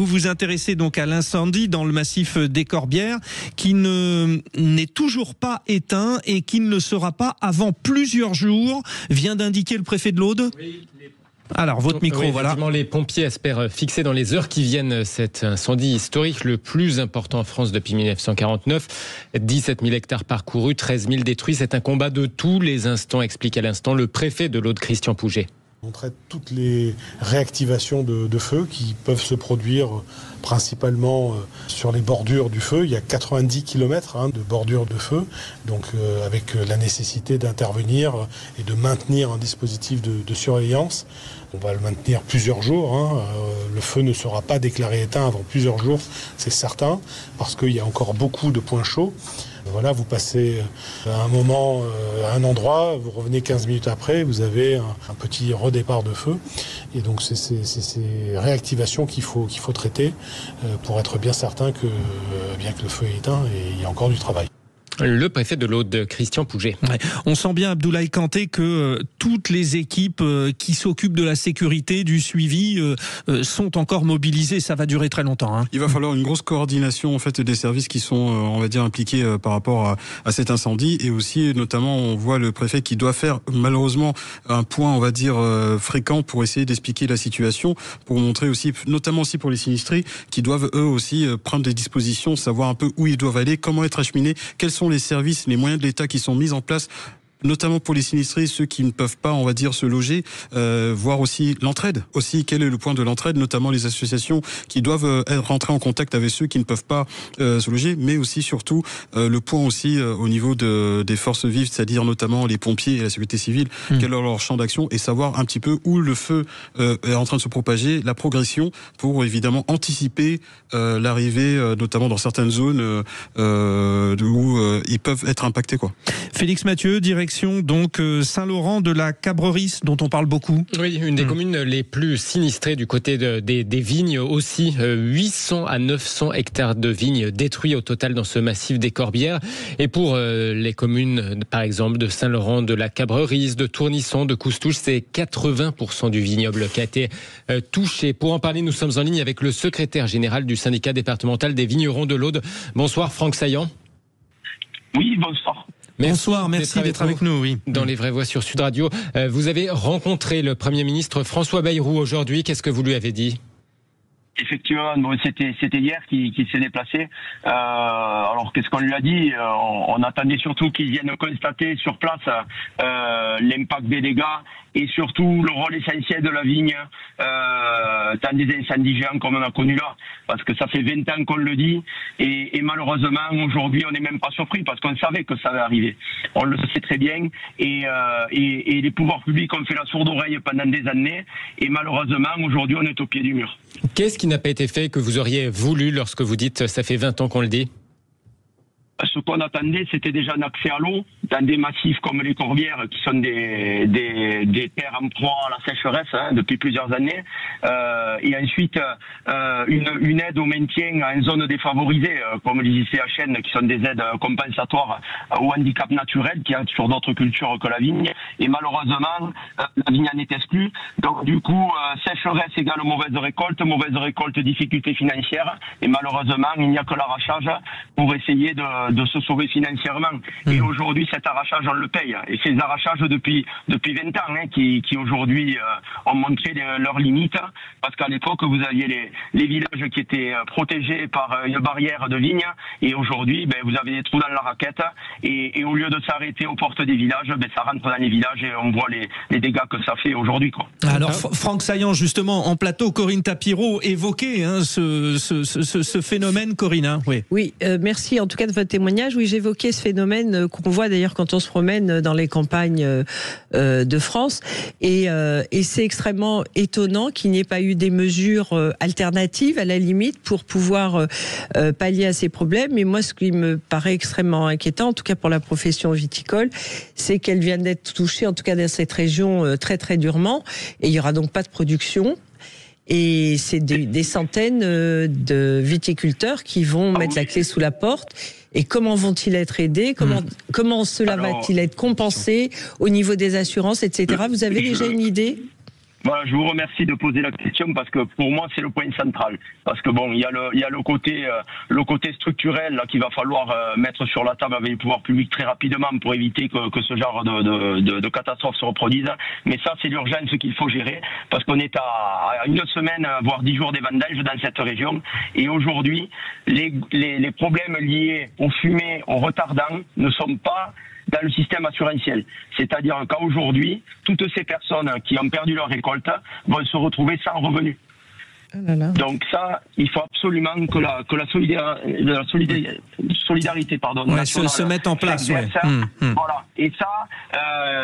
Vous vous intéressez donc à l'incendie dans le massif des Corbières qui n'est toujours pas éteint et qui ne le sera pas avant plusieurs jours, vient d'indiquer le préfet de l'Aude. Oui. Alors, votre micro, oui, voilà. Les pompiers espèrent fixer dans les heures qui viennent cet incendie historique, le plus important en France depuis 1949. 17 000 hectares parcourus, 13 000 détruits. C'est un combat de tous les instants, explique à l'instant le préfet de l'Aude, Christian Pouget. On traite toutes les réactivations de feu qui peuvent se produire principalement sur les bordures du feu. Il y a 90 km de bordures de feu, donc avec la nécessité d'intervenir et de maintenir un dispositif de surveillance. On va le maintenir plusieurs jours. Le feu ne sera pas déclaré éteint avant plusieurs jours, c'est certain, parce qu'il y a encore beaucoup de points chauds. Voilà, vous passez un moment à un endroit, vous revenez 15 minutes après, vous avez un petit redépart de feu. Et donc c'est ces réactivations qu'il faut traiter pour être bien certain que le feu est éteint et il y a encore du travail. Le préfet de l'Aude, Christian Pouget. Ouais. On sent bien, Abdoulaye Kanté, que toutes les équipes qui s'occupent de la sécurité, du suivi, sont encore mobilisées. Ça va durer très longtemps. Hein. Il va falloir une grosse coordination en fait des services qui sont, on va dire, impliqués par rapport à cet incendie. Et aussi, notamment, on voit le préfet qui doit faire malheureusement un point, on va dire, fréquent pour essayer d'expliquer la situation, pour montrer aussi, notamment aussi pour les sinistrés, qui doivent eux aussi prendre des dispositions, savoir un peu où ils doivent aller, comment être acheminés, quels sont les services, les moyens de l'État qui sont mis en place, notamment pour les sinistrés, ceux qui ne peuvent pas, on va dire, se loger, voir aussi l'entraide. Aussi, quel est le point de l'entraide, notamment les associations qui doivent rentrer en contact avec ceux qui ne peuvent pas se loger, mais aussi, surtout, le point aussi au niveau des forces vives, c'est-à-dire notamment les pompiers et la sécurité civile, quel est leur champ d'action, et savoir un petit peu où le feu est en train de se propager, la progression, pour évidemment anticiper l'arrivée, notamment dans certaines zones où ils peuvent être impactés, quoi. Félix Mathieu, direction donc Saint-Laurent de la Cabrerie, dont on parle beaucoup. Oui, une des communes les plus sinistrées du côté des vignes aussi. 800 à 900 hectares de vignes détruits au total dans ce massif des Corbières. Et pour les communes, par exemple, de Saint-Laurent de la Cabrerie, de Tournisson, de Coustouche, c'est 80% du vignoble qui a été touché. Pour en parler, nous sommes en ligne avec le secrétaire général du syndicat départemental des vignerons de l'Aude. Bonsoir Franck Saillant. Oui, bonsoir. Bonsoir, merci d'être avec nous. Oui. Dans Les Vraies Voix sur Sud Radio. Vous avez rencontré le Premier ministre François Bayrou aujourd'hui. Qu'est-ce que vous lui avez dit ? Effectivement, bon, c'était hier qui s'est déplacé. Alors qu'est-ce qu'on lui a dit ? On attendait surtout qu'il vienne constater sur place l'impact des dégâts et surtout le rôle essentiel de la vigne dans des incendies géants comme on a connu là. Parce que ça fait 20 ans qu'on le dit et malheureusement aujourd'hui on n'est même pas surpris parce qu'on savait que ça allait arriver. On le sait très bien et les pouvoirs publics ont fait la sourde oreille pendant des années et malheureusement aujourd'hui on est au pied du mur. Qu'est-ce qui n'a pas été fait que vous auriez voulu lorsque vous dites ça fait 20 ans qu'on le dit ? Ce qu'on attendait, c'était déjà un accès à l'eau dans des massifs comme les Corbières, qui sont des terres en proie à la sécheresse depuis plusieurs années. Et ensuite, une aide au maintien en zone défavorisée, comme les ICHN, qui sont des aides compensatoires au handicap naturel, qui a sur d'autres cultures que la vigne. Et malheureusement, la vigne en est exclue. Donc du coup, sécheresse égale mauvaise récolte, difficultés financières. Et malheureusement, il n'y a que l'arrachage pour essayer de se sauver financièrement. Et aujourd'hui, cet arrachage, on le paye. Et ces arrachages depuis 20 ans, qui aujourd'hui ont montré leurs limites, parce qu'à l'époque, vous aviez les villages qui étaient protégés par une barrière de vignes, et aujourd'hui, vous avez des trous dans la raquette, et au lieu de s'arrêter aux portes des villages, ça rentre dans les villages, et on voit les dégâts que ça fait aujourd'hui, quoi. Alors, Franck Saillant, justement, en plateau, Corinne Tapireau évoquait ce phénomène, Corinne. Hein, oui, merci en tout cas de votre témoignage. Oui, j'évoquais ce phénomène qu'on voit d'ailleurs quand on se promène dans les campagnes de France. Et c'est extrêmement étonnant qu'il n'y ait pas eu des mesures alternatives, à la limite, pour pouvoir pallier à ces problèmes. Et moi, ce qui me paraît extrêmement inquiétant, en tout cas pour la profession viticole, c'est qu'elle vient d'être touchée, en tout cas dans cette région, très très durement. Et il n'y aura donc pas de production. Et c'est des centaines de viticulteurs qui vont mettre la clé sous la porte. Et comment vont-ils être aidés ? Comment cela va-t-il être compensé au niveau des assurances, etc. Vous avez déjà une idée ? Voilà, je vous remercie de poser la question parce que pour moi c'est le point central. Parce que bon, il y a le côté structurel là qu'il va falloir mettre sur la table avec les pouvoirs publics très rapidement pour éviter que ce genre de catastrophe se reproduise. Mais ça, c'est l'urgence qu'il faut gérer parce qu'on est à une semaine, voire 10 jours des vendanges dans cette région. Et aujourd'hui, les problèmes liés aux fumées, aux retardants ne sont pas dans le système assurantiel. C'est-à-dire qu'à aujourd'hui, toutes ces personnes qui ont perdu leur récolte vont se retrouver sans revenus. Donc ça, il faut absolument que la solidarité se mette en place. Voilà. Et ça,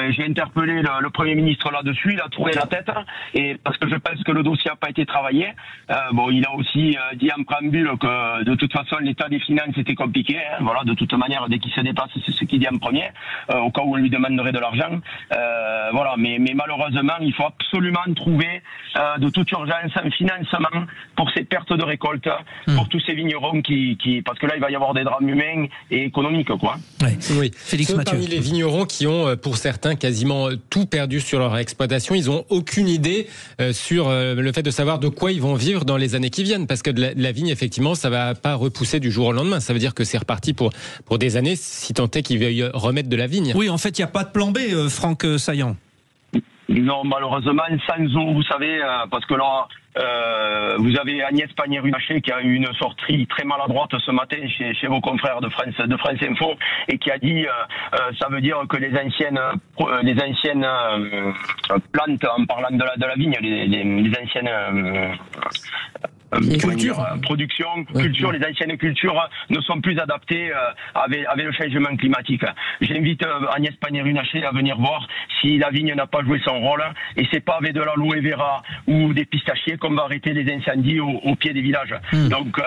j'ai interpellé le Premier ministre là-dessus, il a tourné la tête, et parce que je pense que le dossier n'a pas été travaillé. Il a aussi dit en préambule que de toute façon l'état des finances était compliqué. Voilà, de toute manière, dès qu'il se dépasse, c'est ce qu'il dit en premier, au cas où on lui demanderait de l'argent. Voilà, mais malheureusement, il faut absolument trouver de toute urgence un financement pour ces pertes de récolte, pour tous ces vignerons parce que là il va y avoir des drames humains et économiques, quoi. Oui. Félix Mathieu. Parmi les vignerons qui ont, pour certains, quasiment tout perdu sur leur exploitation, ils ont aucune idée sur le fait de savoir de quoi ils vont vivre dans les années qui viennent, parce que de la vigne, effectivement, ça va pas repousser du jour au lendemain. Ça veut dire que c'est reparti pour des années, si tant est qu'ils veuillent remettre de la vigne. Oui, en fait, il n'y a pas de plan B, Franck Saillant. Non, malheureusement, sans eau, vous savez, parce que là, vous avez Agnès Pannier-Runacher qui a eu une sortie très maladroite ce matin chez vos confrères de France Info et qui a dit ça veut dire que les anciennes plantes, en parlant de la vigne, les anciennes culture, les anciennes cultures ne sont plus adaptées avec le changement climatique. J'invite Agnès Pannier-Runacher à venir voir si la vigne n'a pas joué son rôle, et c'est pas avec de l'aloe vera ou des pistachiers qu'on va arrêter les incendies au pied des villages. Donc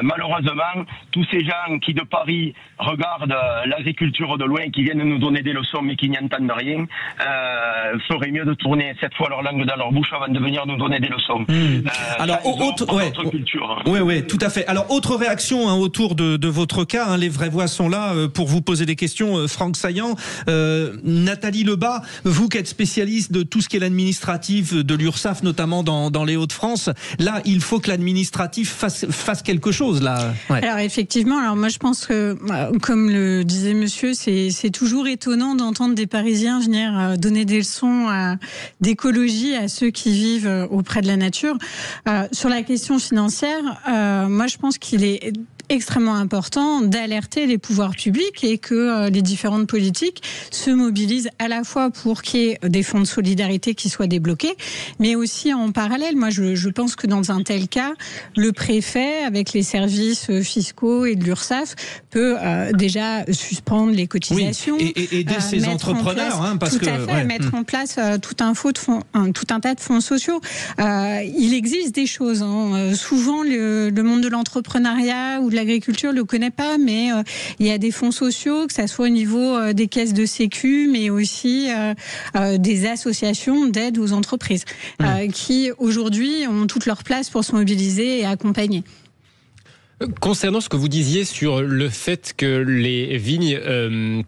malheureusement, tous ces gens qui de Paris regardent l'agriculture de loin, qui viennent nous donner des leçons mais qui n'y entendent rien, feraient mieux de tourner cette fois leur langue dans leur bouche avant de venir nous donner des leçons. Alors Oui, tout à fait. Alors, autre réaction autour de votre cas, les vraies voix sont là pour vous poser des questions. Franck Saillant, Nathalie Lebas, vous qui êtes spécialiste de tout ce qui est l'administratif de l'URSSAF, notamment dans les Hauts-de-France, là, il faut que l'administratif fasse quelque chose, là. Ouais. Alors, effectivement, moi, je pense que, comme le disait monsieur, c'est toujours étonnant d'entendre des Parisiens venir donner des leçons d'écologie à ceux qui vivent auprès de la nature. Sur la question financière, moi je pense qu'il est extrêmement important d'alerter les pouvoirs publics et que les différentes politiques se mobilisent à la fois pour qu'il y ait des fonds de solidarité qui soient débloqués, mais aussi en parallèle. Moi, je pense que dans un tel cas, le préfet, avec les services fiscaux et de l'URSSAF, peut déjà suspendre les cotisations. Oui, et aider ces entrepreneurs. Mettre en place tout un tas de fonds sociaux. Il existe des choses. Souvent, le monde de l'entrepreneuriat ou de l'agriculture le connaît pas, mais il y a des fonds sociaux, que ça soit au niveau des caisses de sécu, mais aussi des associations d'aide aux entreprises qui aujourd'hui ont toute leur place pour se mobiliser et accompagner. Concernant ce que vous disiez sur le fait que les vignes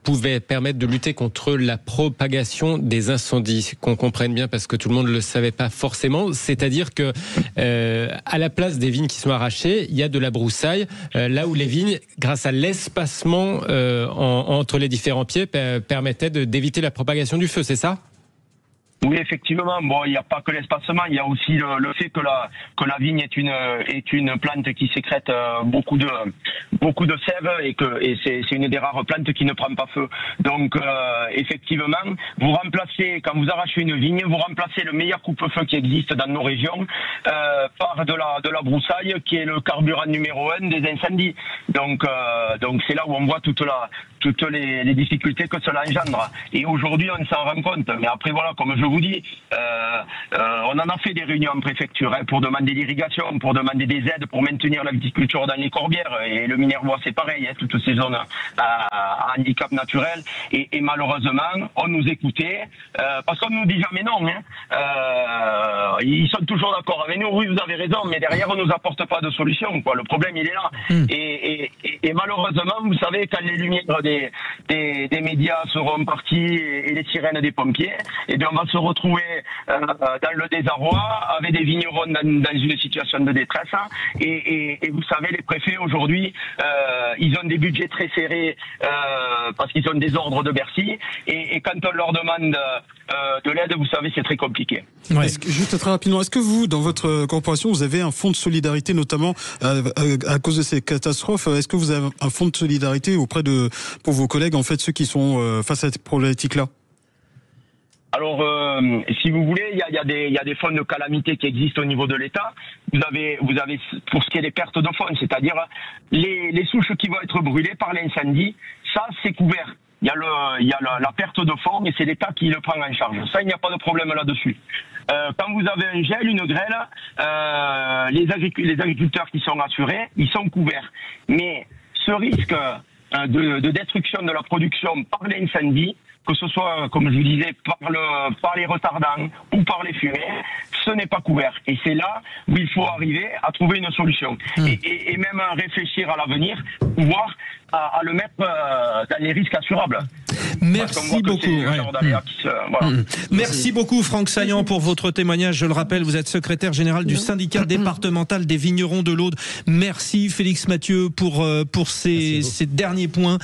pouvaient permettre de lutter contre la propagation des incendies, qu'on comprenne bien parce que tout le monde ne le savait pas forcément, c'est-à-dire que à la place des vignes qui sont arrachées, il y a de la broussaille, là où les vignes, grâce à l'espacement entre les différents pieds, permettaient d'éviter la propagation du feu, c'est ça ? Oui, effectivement. Bon, il n'y a pas que l'espacement, il y a aussi le fait que la vigne est une plante qui sécrète beaucoup de sève et c'est une des rares plantes qui ne prend pas feu. Donc effectivement, vous remplacez, quand vous arrachez une vigne, vous remplacez le meilleur coupe-feu qui existe dans nos régions par de la broussaille qui est le carburant numéro 1 des incendies. Donc c'est là où on voit toutes les difficultés que cela engendre. Et aujourd'hui, on s'en rend compte. Mais après, voilà, comme je vous dis, on en a fait des réunions en préfecture pour demander l'irrigation, pour demander des aides pour maintenir l'agriculture dans les Corbières. Et le Minervois, c'est pareil, toutes ces zones à handicap naturel. Et malheureusement, on nous écoutait, parce qu'on nous dit jamais non. Ils sont toujours d'accord avec nous. Oui, vous avez raison, mais derrière, on nous apporte pas de solution. Le problème, il est là. Et malheureusement, vous savez, quand les lumières des médias seront partis et les sirènes des pompiers, et bien on va se retrouver dans le désarroi avec des vignerons dans une situation de détresse. Et vous savez, les préfets aujourd'hui, ils ont des budgets très serrés parce qu'ils ont des ordres de Bercy, et quand on leur demande de l'aide, vous savez, c'est très compliqué. Ouais. Juste très rapidement, est-ce que vous, dans votre corporation, vous avez un fonds de solidarité, notamment à cause de ces catastrophes? Est-ce que vous avez un fonds de solidarité pour vos collègues, en fait, ceux qui sont face à cette problématique-là? Alors, si vous voulez, il y a des fonds de calamité qui existent au niveau de l'État. Vous avez pour ce qui est des pertes de fonds, c'est-à-dire les souches qui vont être brûlées par l'incendie, ça c'est couvert. Il y a la perte de fonds, et c'est l'État qui le prend en charge. Ça, il n'y a pas de problème là-dessus. Quand vous avez un gel, une grêle, les agriculteurs qui sont assurés, ils sont couverts. Mais ce risque de destruction de la production par l'incendie, que ce soit, comme je vous disais, par les retardants ou par les fumées, ce n'est pas couvert. Et c'est là où il faut arriver à trouver une solution. Et même à réfléchir à l'avenir, voire à le mettre dans les risques assurables. Merci beaucoup. Merci beaucoup, Franck Saillant, pour votre témoignage. Je le rappelle, vous êtes secrétaire général du syndicat départemental des vignerons de l'Aude. Merci, Félix Mathieu, pour ces derniers points.